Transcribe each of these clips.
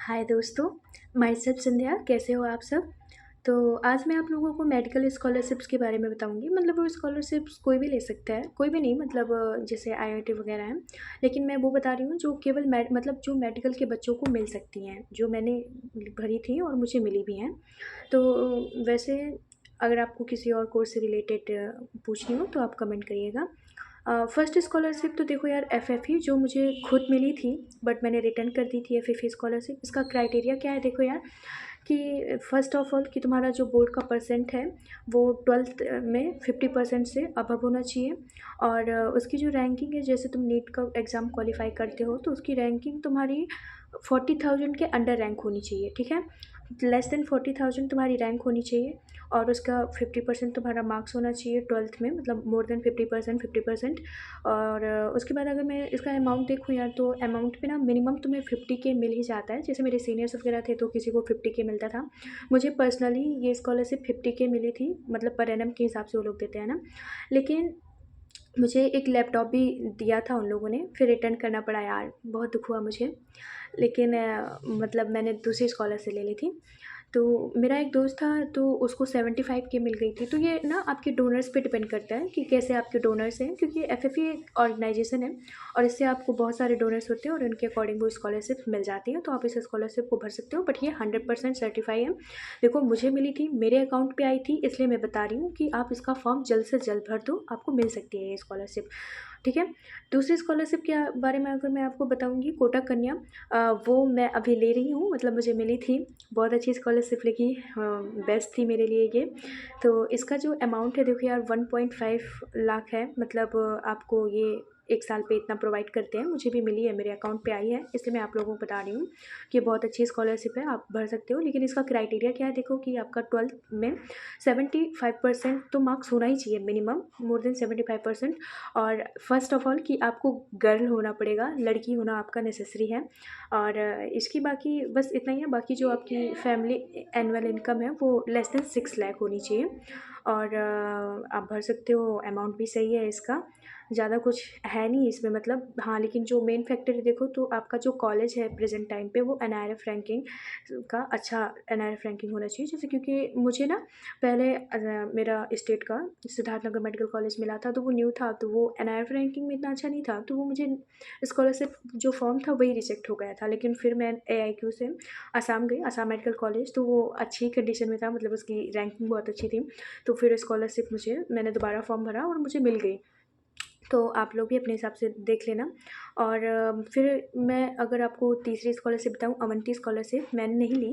हाय दोस्तों, my self संध्या। कैसे हो आप सब? तो आज मैं आप लोगों को मेडिकल स्कॉलरशिप्स के बारे में बताऊंगी। मतलब वो स्कॉलरशिप्स कोई भी ले सकता है, कोई भी नहीं, मतलब जैसे आईआईटी वगैरह हैं। लेकिन मैं वो बता रही हूँ जो केवल मतलब जो मेडिकल के बच्चों को मिल सकती हैं, जो मैंने भरी थी और मुझे मिली भी हैं। तो वैसे अगर आपको किसी और कोर्स से रिलेटेड पूछनी हो तो आप कमेंट करिएगा। फर्स्ट स्कॉलरशिप तो देखो यार, एफएफई जो मुझे खुद मिली थी, बट मैंने रिटर्न कर दी थी एफएफई स्कॉलरशिप। इसका क्राइटेरिया क्या है देखो यार, कि फ़र्स्ट ऑफ ऑल कि तुम्हारा जो बोर्ड का परसेंट है वो 12th में 50% से अबव होना चाहिए। और उसकी जो रैंकिंग है, जैसे तुम नीट का एग्ज़ाम क्वालिफाई करते हो तो उसकी रैंकिंग तुम्हारी 40,000 के अंडर रैंक होनी चाहिए, ठीक है। लेस देन 40,000 तुम्हारी रैंक होनी चाहिए। और उसका 50% तुम्हारा मार्क्स होना चाहिए 12th में, मतलब मोर देन 50%। और उसके बाद अगर मैं इसका अमाउंट देखूँ यार, तो अमाउंट पे ना मिनिमम तुम्हें 50K मिल ही जाता है। जैसे मेरे सीनियर्स वगैरह थे तो किसी को 50K मिलता था। मुझे पर्सनली ये स्कॉलरशिप 50K मिली थी, मतलब पर एनम के हिसाब से वो लोग देते हैं ना। लेकिन मुझे एक लैपटॉप भी दिया था उन लोगों ने, फिर रिटर्न करना पड़ा यार, बहुत दुख हुआ मुझे। लेकिन मतलब मैंने दूसरी स्कॉलर से ले ली थी। तो मेरा एक दोस्त था तो उसको 75K मिल गई थी। तो ये ना आपके डोनर्स पे डिपेंड करता है कि कैसे आपके डोनर्स हैं, क्योंकि एफएफई एक ऑर्गेनाइजेशन है और इससे आपको बहुत सारे डोनर्स होते हैं और उनके अकॉर्डिंग वो स्कॉलरशिप मिल जाती है। तो आप इस स्कॉलरशिप को भर सकते हो, बट ये 100% सर्टिफाई है। देखो मुझे मिली थी, मेरे अकाउंट पे आई थी, इसलिए मैं बता रही हूँ कि आप इसका फॉर्म जल्द से जल्द भर दो, आपको मिल सकती है ये स्कॉलरशिप, ठीक है। दूसरी स्कॉलरशिप के बारे में अगर मैं आपको बताऊंगी, कोटक कन्या, वो मैं अभी ले रही हूँ, मतलब मुझे मिली थी। बहुत अच्छी स्कॉलरशिप लगी, बेस्ट थी मेरे लिए ये। तो इसका जो अमाउंट है देखो यार, 1.5 लाख है। मतलब आपको ये एक साल पे इतना प्रोवाइड करते हैं। मुझे भी मिली है, मेरे अकाउंट पे आई है, इसलिए मैं आप लोगों को बता रही हूँ कि बहुत अच्छी स्कॉलरशिप है, आप भर सकते हो। लेकिन इसका क्राइटेरिया क्या है देखो, कि आपका 12th में 75% तो मार्क्स होना ही चाहिए मिनिमम, मोर देन 75%। और फर्स्ट ऑफ ऑल कि आपको गर्ल होना पड़ेगा, लड़की होना आपका नेसेसरी है। और इसकी बाकी बस इतना ही है। बाकी जो आपकी फैमिली एनुअल इनकम है वो लेस देन 6 लाख होनी चाहिए। और आप भर सकते हो, अमाउंट भी सही है इसका, ज़्यादा कुछ है नहीं इसमें मतलब। हाँ, लेकिन जो मेन फैक्टर है देखो, तो आपका जो कॉलेज है प्रेजेंट टाइम पे वो एनआरएफ रैंकिंग का, अच्छा एनआरएफ रैंकिंग होना चाहिए। जैसे क्योंकि मुझे ना पहले मेरा स्टेट का सिद्धार्थनगर मेडिकल कॉलेज मिला था, तो वो न्यू था, तो वो एनआरएफ रैंकिंग में इतना अच्छा नहीं था, तो वो मुझे स्कॉलरशिप जो फॉर्म था वही रिजेक्ट हो गया था। लेकिन फिर मैं एआईक्यू से आसाम गई, आसाम मेडिकल कॉलेज, तो वो अच्छी कंडीशन में था, मतलब उसकी रैंकिंग बहुत अच्छी थी। तो फिर स्कॉलरशिप मैंने दोबारा फॉर्म भरा और मुझे मिल गई। तो आप लोग भी अपने हिसाब से देख लेना। और फिर मैं अगर आपको तीसरी स्कॉलरशिप बताऊँ, अवंती स्कॉलरशिप मैंने नहीं ली,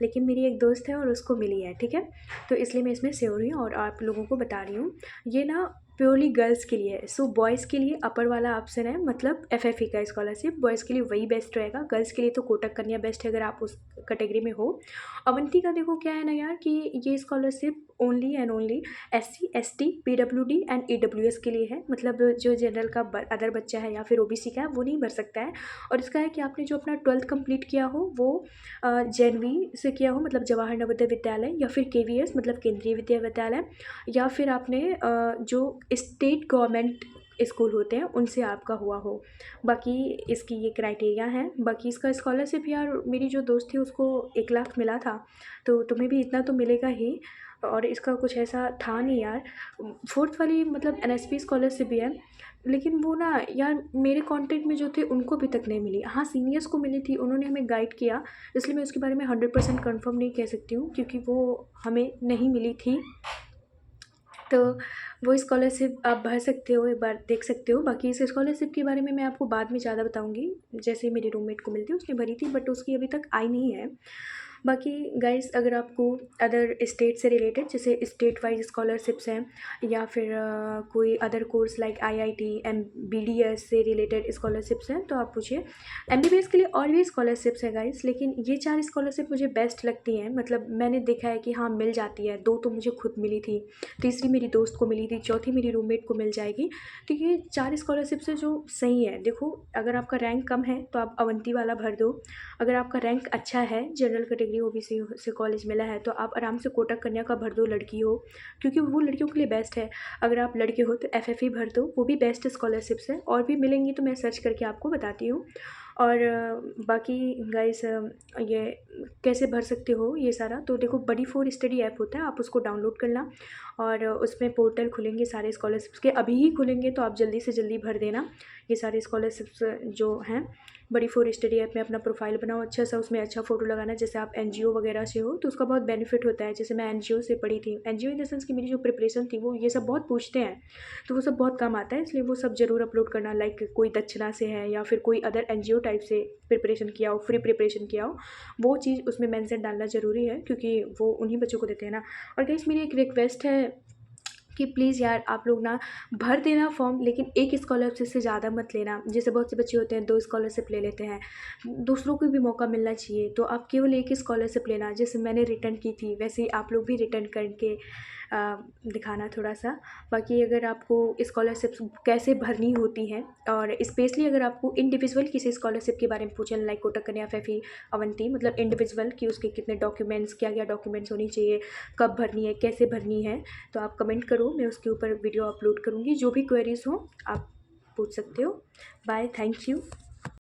लेकिन मेरी एक दोस्त है और उसको मिली है, ठीक है। तो इसलिए मैं इसमें श्योर हुई और आप लोगों को बता रही हूँ। ये ना प्योरली गर्ल्स के लिए है। सो बॉयज़ के लिए अपर वाला ऑप्शन है, मतलब एफएफई का स्कॉलरशिप बॉयज़ के लिए वही बेस्ट रहेगा। गर्ल्स के लिए तो कोटक कन्या बेस्ट है अगर आप उस कैटेगरी में हो। अवंती का देखो क्या है ना यार, कि ये scholarship only and only SC ST PWD and EWS के लिए है। मतलब जो जनरल का अदर बच्चा है या फिर ओबीसी का है वो नहीं भर सकता है। और इसका है कि आपने जो अपना 12th कंप्लीट किया हो वो जेनवी से किया हो, मतलब जवाहर नवोदय विद्यालय, या फिर केवीएस मतलब केंद्रीय विद्यालय, या फिर आपने जो स्टेट गवर्नमेंट स्कूल होते हैं उनसे आपका हुआ हो। बाकी इसकी ये क्राइटेरिया है। बाकी इसका स्कॉलरशिप यार, मेरी जो दोस्त थी उसको 1 लाख मिला था, तो तुम्हें भी इतना तो मिलेगा ही। और इसका कुछ ऐसा था नहीं यार। फोर्थ वाली मतलब एनएसपी स्कॉलरशिप भी है, लेकिन वो ना यार मेरे कांटेक्ट में जो थे उनको अभी तक नहीं मिली। हाँ, सीनियर्स को मिली थी, उन्होंने हमें गाइड किया, इसलिए मैं उसके बारे में 100% कन्फर्म नहीं कह सकती हूँ, क्योंकि वो हमें नहीं मिली थी। तो वो स्कॉलरशिप आप भर सकते हो, एक बार देख सकते हो। बाकी इस स्कॉलरशिप के बारे में मैं आपको बाद में ज़्यादा बताऊँगी। जैसे मेरी रूममेट को मिलती है, उसने भरी थी, बट उसकी अभी तक आई नहीं है। बाकी गाइस, अगर आपको अदर स्टेट से रिलेटेड, जैसे स्टेट वाइज स्कॉलरशिप्स हैं, या फिर कोई other course like IIT BDS से रिलेटेड स्कॉलरशिप्स हैं, तो आप पूछिए। एमबीबीएस के लिए और भी स्कॉलरशिप्स हैं गाइस, लेकिन ये 4 स्कॉलरशिप मुझे बेस्ट लगती हैं। मतलब मैंने देखा है कि हाँ मिल जाती है। 2 तो मुझे खुद मिली थी, तीसरी मेरी दोस्त को मिली थी, चौथी मेरी रूममेट को मिल जाएगी। तो ये 4 स्कॉलरशिप से जो सही है, देखो अगर आपका रैंक कम है तो आप अवंती वाला भर दो। अगर आपका रैंक अच्छा है, जनरल कैटेगरी ओबीसी से कॉलेज मिला है, तो आप आराम से कोटक कन्या का भर दो, लड़की हो, क्योंकि वो लड़कियों के लिए बेस्ट है। अगर आप लड़के हो तो एफएफई भर दो, वो भी बेस्ट स्कॉलरशिप्स है, और भी मिलेंगी तो मैं सर्च करके आपको बताती हूँ। और बाकी गाइस ये कैसे भर सकते हो ये सारा, तो देखो बड़ी फोर स्टडी ऐप होता है, आप उसको डाउनलोड करना और उसमें पोर्टल खुलेंगे सारे स्कॉलरशिप्स के, अभी ही खुलेंगे तो आप जल्दी से जल्दी भर देना ये सारे स्कॉलरशिप्स जो हैं। बड़ी फोर स्टडी ऐप में अपना प्रोफाइल बनाओ अच्छा सा, उसमें अच्छा फ़ोटो लगाना, जैसे आप एनजीओ वगैरह से हो तो उसका बहुत बेनिफिट होता है। जैसे मैं एनजीओ से पढ़ी थी, एनजीओ इन द सेंस कि मेरी जो प्रिपरेशन थी वो ये सब बहुत पूछते हैं, तो वो सब बहुत काम आता है, इसलिए वो सब ज़रूर अपलोड करना। लाइक कोई दक्षिणा से है या फिर कोई अदर एनजीओ टाइप से प्रिपरेशन किया हो, फ्री प्रिपरेशन किया हो, वो चीज़ उसमें मेंशन डालना ज़रूरी है, क्योंकि वो उन्हीं बच्चों को देते हैं ना। और गाइस मेरी एक रिक्वेस्ट है कि प्लीज़ यार आप लोग ना भर देना फॉर्म, लेकिन एक स्कॉलरशिप से ज़्यादा मत लेना। जैसे बहुत से बच्चे होते हैं 2 स्कॉलरशिप ले लेते हैं, दूसरों को भी मौका मिलना चाहिए, तो आप केवल एक ही स्कॉलरशिप लेना। जैसे मैंने रिटर्न की थी वैसे ही आप लोग भी रिटर्न करके दिखाना थोड़ा-सा। बाकी अगर आपको स्कॉलरशिप्स कैसे भरनी होती हैं, और स्पेशली अगर आपको इंडिविजुअल किसी स्कॉलरशिप के बारे में पूछना, लाइक कोटक कन्या, फैफी, अवंती, मतलब इंडिविजुअल कि उसके कितने डॉक्यूमेंट्स, क्या-क्या डॉक्यूमेंट्स होनी चाहिए, कब भरनी है, कैसे भरनी है, तो आप कमेंट करो, मैं उसके ऊपर वीडियो अपलोड करूँगी। जो भी क्वेरीज़ हो आप पूछ सकते हो। Bye, thank you.